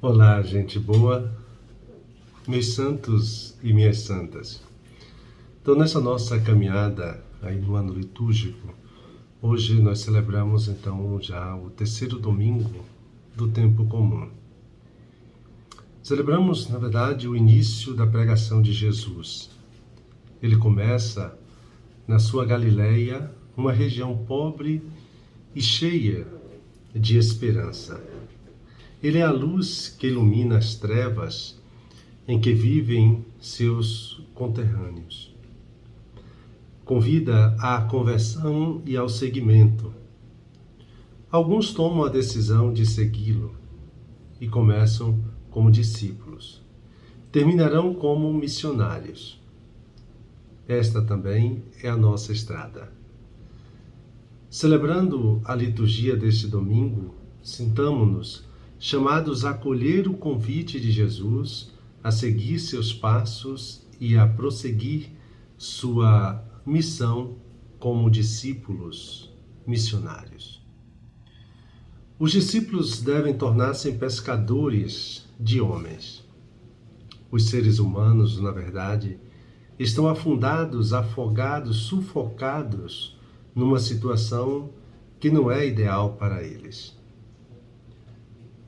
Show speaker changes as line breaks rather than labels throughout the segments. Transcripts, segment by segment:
Olá, gente boa, meus santos e minhas santas. Então, nessa nossa caminhada aí no ano litúrgico, hoje nós celebramos então já o terceiro domingo do tempo comum. Celebramos, na verdade, o início da pregação de Jesus. Ele começa na sua Galileia, uma região pobre e cheia de esperança. Ele é a luz que ilumina as trevas em que vivem seus conterrâneos. Convida à conversão e ao seguimento. Alguns tomam a decisão de segui-lo e começam como discípulos. Terminarão como missionários. Esta também é a nossa estrada. Celebrando a liturgia deste domingo, sintamo-nos chamados a acolher o convite de Jesus, a seguir seus passos e a prosseguir sua missão como discípulos missionários. Os discípulos devem tornar-se pescadores de homens. Os seres humanos, na verdade, estão afundados, afogados, sufocados numa situação que não é ideal para eles.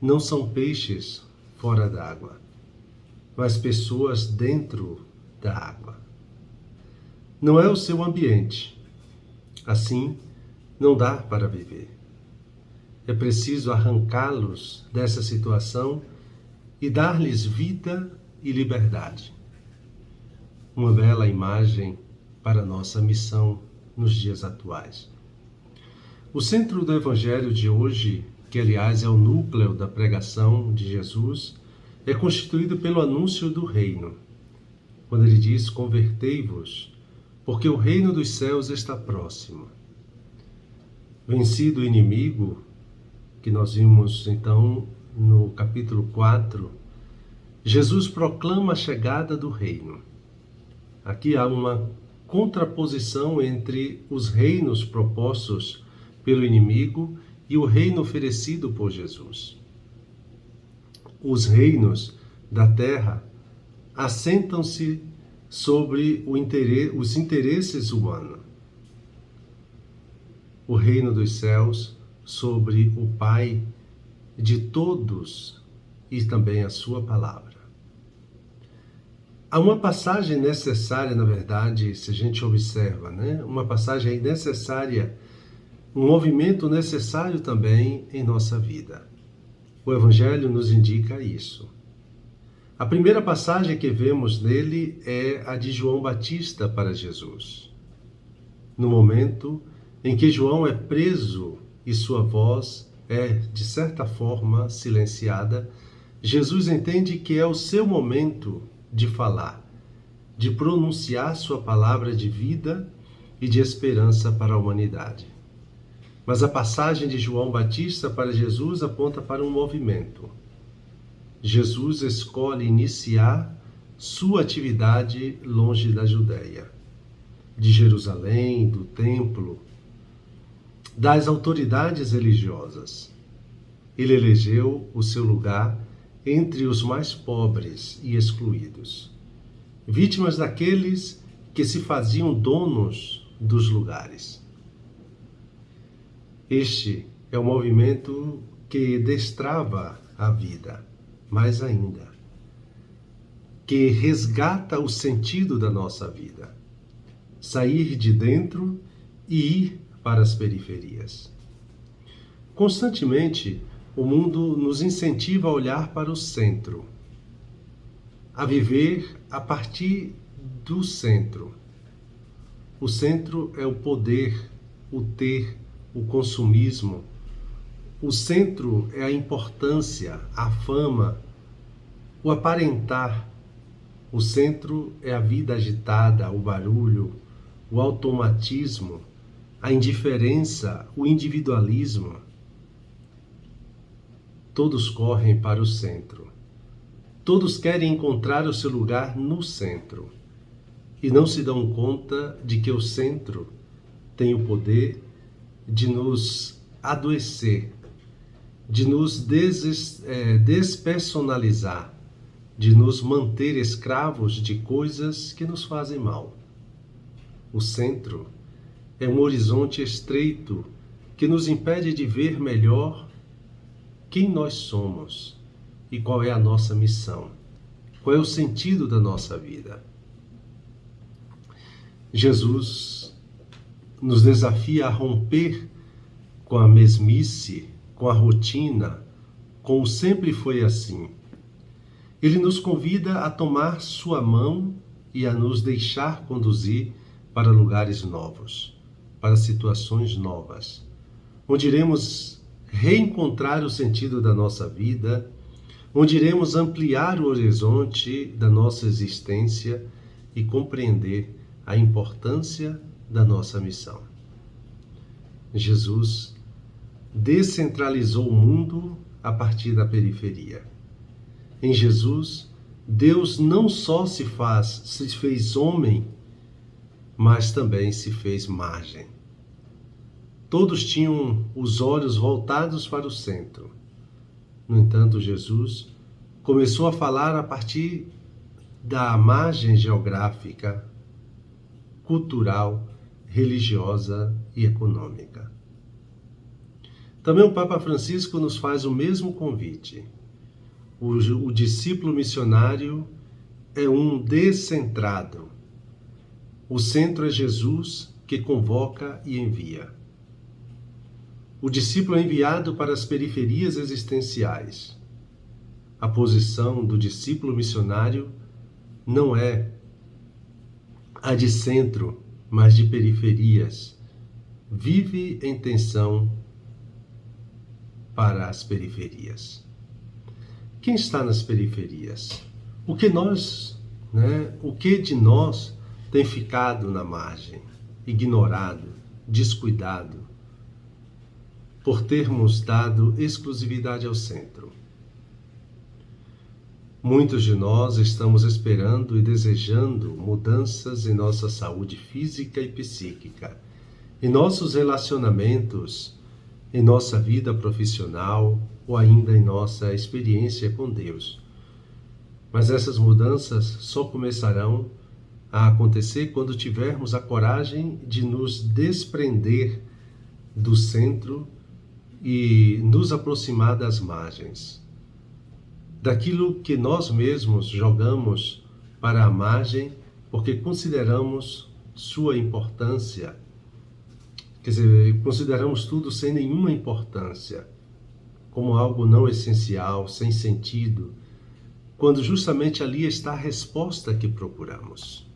Não são peixes fora d'água, mas pessoas dentro da água. Não é o seu ambiente. Assim, não dá para viver. É preciso arrancá-los dessa situação e dar-lhes vida e liberdade. Uma bela imagem para nossa missão nos dias atuais. O centro do Evangelho de hoje, que aliás é o núcleo da pregação de Jesus, é constituído pelo anúncio do reino. Quando ele diz: convertei-vos, porque o reino dos céus está próximo. Vencido o inimigo, que nós vimos então no capítulo 4, Jesus proclama a chegada do reino. Aqui há uma contraposição entre os reinos propostos pelo inimigo e o reino oferecido por Jesus. Os reinos da terra assentam-se sobre os interesses humanos. O reino dos céus sobre o Pai de todos e também a sua palavra. Há uma passagem necessária, na verdade, se a gente observa, uma passagem aí necessária, um movimento necessário também em nossa vida. O Evangelho nos indica isso. A primeira passagem que vemos nele é a de João Batista para Jesus. No momento em que João é preso e sua voz é, de certa forma, silenciada, Jesus entende que é o seu momento de falar, de pronunciar sua palavra de vida e de esperança para a humanidade. Mas a passagem de João Batista para Jesus aponta para um movimento. Jesus escolhe iniciar sua atividade longe da Judéia, de Jerusalém, do templo, das autoridades religiosas. Ele elegeu o seu lugar entre os mais pobres e excluídos, vítimas daqueles que se faziam donos dos lugares. Este é o movimento que destrava a vida, mais ainda, que resgata o sentido da nossa vida, sair de dentro e ir para as periferias. Constantemente, o mundo nos incentiva a olhar para o centro, a viver a partir do centro. O centro é o poder, o ter, o consumismo. O centro é a importância, a fama, o aparentar. O centro é a vida agitada, o barulho, o automatismo, a indiferença, o individualismo. Todos correm para o centro. Todos querem encontrar o seu lugar no centro e não se dão conta de que o centro tem o poder de nos adoecer de nos despersonalizar, de nos manter escravos de coisas que nos fazem mal. O centro é um horizonte estreito que nos impede de ver melhor quem nós somos e qual é a nossa missão, qual é o sentido da nossa vida. Jesus nos desafia a romper com a mesmice, com a rotina, com o sempre foi assim. Ele nos convida a tomar sua mão e a nos deixar conduzir para lugares novos, para situações novas, onde iremos reencontrar o sentido da nossa vida, onde iremos ampliar o horizonte da nossa existência e compreender a importância da nossa missão. Jesus descentralizou o mundo a partir da periferia. Em Jesus, Deus não só se fez homem, mas também se fez margem. Todos tinham os olhos voltados para o centro. No entanto, Jesus começou a falar a partir da margem geográfica, cultural, religiosa e econômica. Também o Papa Francisco nos faz o mesmo convite. O discípulo missionário é um descentrado. O centro é Jesus, que convoca e envia. O discípulo é enviado para as periferias existenciais. A posição do discípulo missionário não é a de centro, mas de periferias. Vive em tensão para as periferias. Quem está nas periferias? O que de nós tem ficado na margem, ignorado, descuidado, por termos dado exclusividade ao centro? Muitos de nós estamos esperando e desejando mudanças em nossa saúde física e psíquica, em nossos relacionamentos, em nossa vida profissional ou ainda em nossa experiência com Deus. Mas essas mudanças só começarão a acontecer quando tivermos a coragem de nos desprender do centro e nos aproximar das margens. Daquilo que nós mesmos jogamos para a margem porque consideramos sua importância, quer dizer, consideramos tudo sem nenhuma importância, como algo não essencial, sem sentido, quando justamente ali está a resposta que procuramos.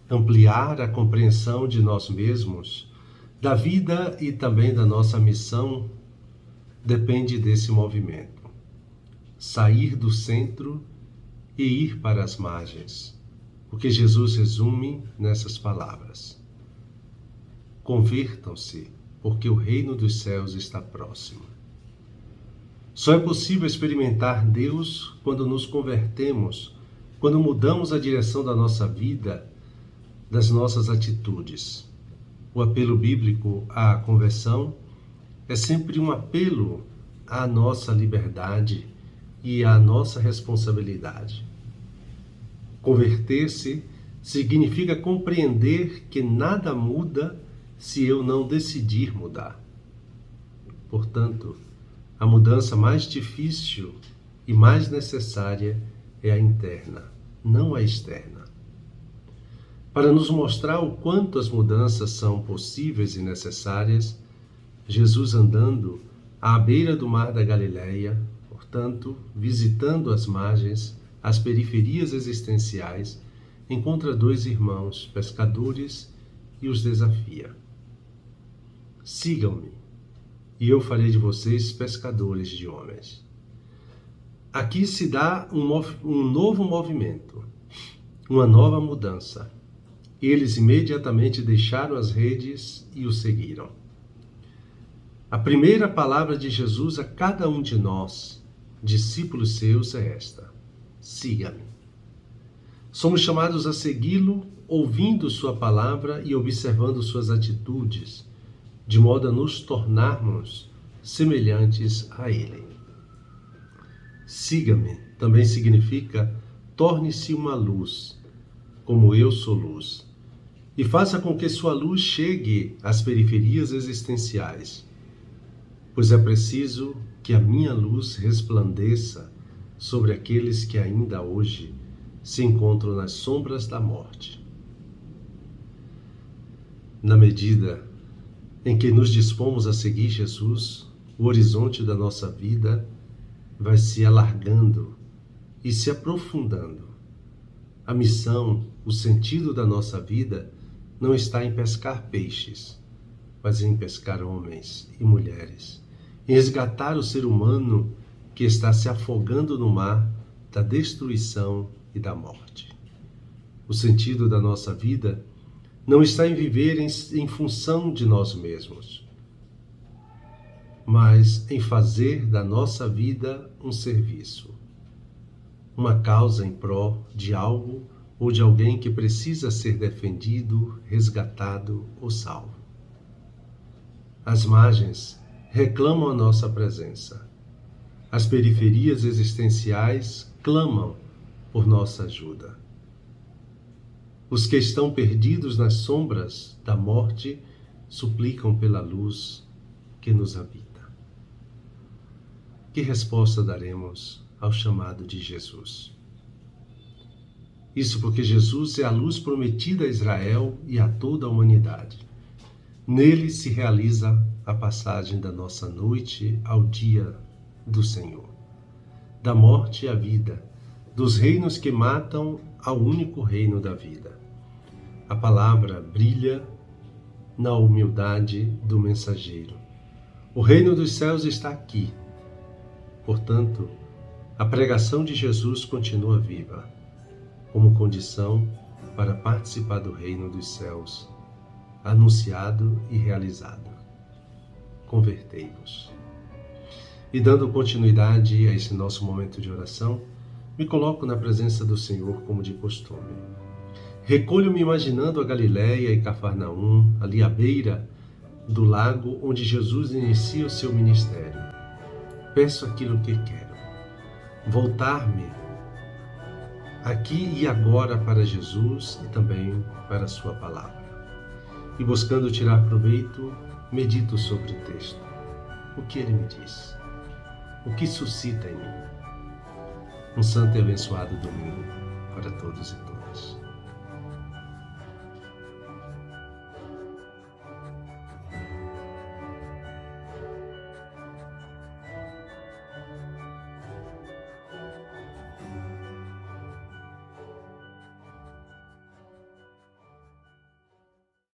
Ampliar a compreensão de nós mesmos, da vida e também da nossa missão, depende desse movimento. Sair do centro e ir para as margens, o que Jesus resume nessas palavras: convertam-se, porque o reino dos céus está próximo. Só é possível experimentar Deus quando nos convertemos, quando mudamos a direção da nossa vida, das nossas atitudes. O apelo bíblico à conversão é sempre um apelo à nossa liberdade e à nossa responsabilidade. Converter-se significa compreender que nada muda se eu não decidir mudar. Portanto, a mudança mais difícil e mais necessária é a interna, não a externa. Para nos mostrar o quanto as mudanças são possíveis e necessárias, Jesus, andando à beira do mar da Galileia, portanto, visitando as margens, as periferias existenciais, encontra dois irmãos pescadores e os desafia: sigam-me, e eu farei de vocês pescadores de homens. Aqui se dá um novo movimento, uma nova mudança. Eles imediatamente deixaram as redes e o seguiram. A primeira palavra de Jesus a cada um de nós, discípulos seus, é esta: siga-me. Somos chamados a segui-lo, ouvindo sua palavra e observando suas atitudes, de modo a nos tornarmos semelhantes a Ele. Siga-me também significa torne-se uma luz, como eu sou luz, e faça com que sua luz chegue às periferias existenciais, pois é preciso que a minha luz resplandeça sobre aqueles que ainda hoje se encontram nas sombras da morte. Na medida em que nos dispomos a seguir Jesus, o horizonte da nossa vida vai se alargando e se aprofundando. A missão, o sentido da nossa vida não está em pescar peixes, mas em pescar homens e mulheres, em resgatar o ser humano que está se afogando no mar da destruição e da morte. O sentido da nossa vida não está em viver em função de nós mesmos, mas em fazer da nossa vida um serviço, uma causa em pró de algo ou de alguém que precisa ser defendido, resgatado ou salvo. As margens reclamam a nossa presença. As periferias existenciais clamam por nossa ajuda. Os que estão perdidos nas sombras da morte suplicam pela luz que nos habita. Que resposta daremos ao chamado de Jesus? Isso porque Jesus é a luz prometida a Israel e a toda a humanidade. Nele se realiza a passagem da nossa noite ao dia do Senhor, da morte à vida, dos reinos que matam ao único reino da vida. A palavra brilha na humildade do mensageiro. O reino dos céus está aqui. Portanto, a pregação de Jesus continua viva, como condição para participar do reino dos céus, anunciado e realizado. Convertei-vos. E dando continuidade a esse nosso momento de oração, me coloco na presença do Senhor como de costume. Recolho-me imaginando a Galiléia e Cafarnaum, ali à beira do lago onde Jesus inicia o seu ministério. Peço aquilo que quero, voltar-me aqui e agora para Jesus e também para a sua palavra. E buscando tirar proveito, medito sobre o texto. O que ele me diz? O que suscita em mim? Um santo e abençoado domingo para todos e todas.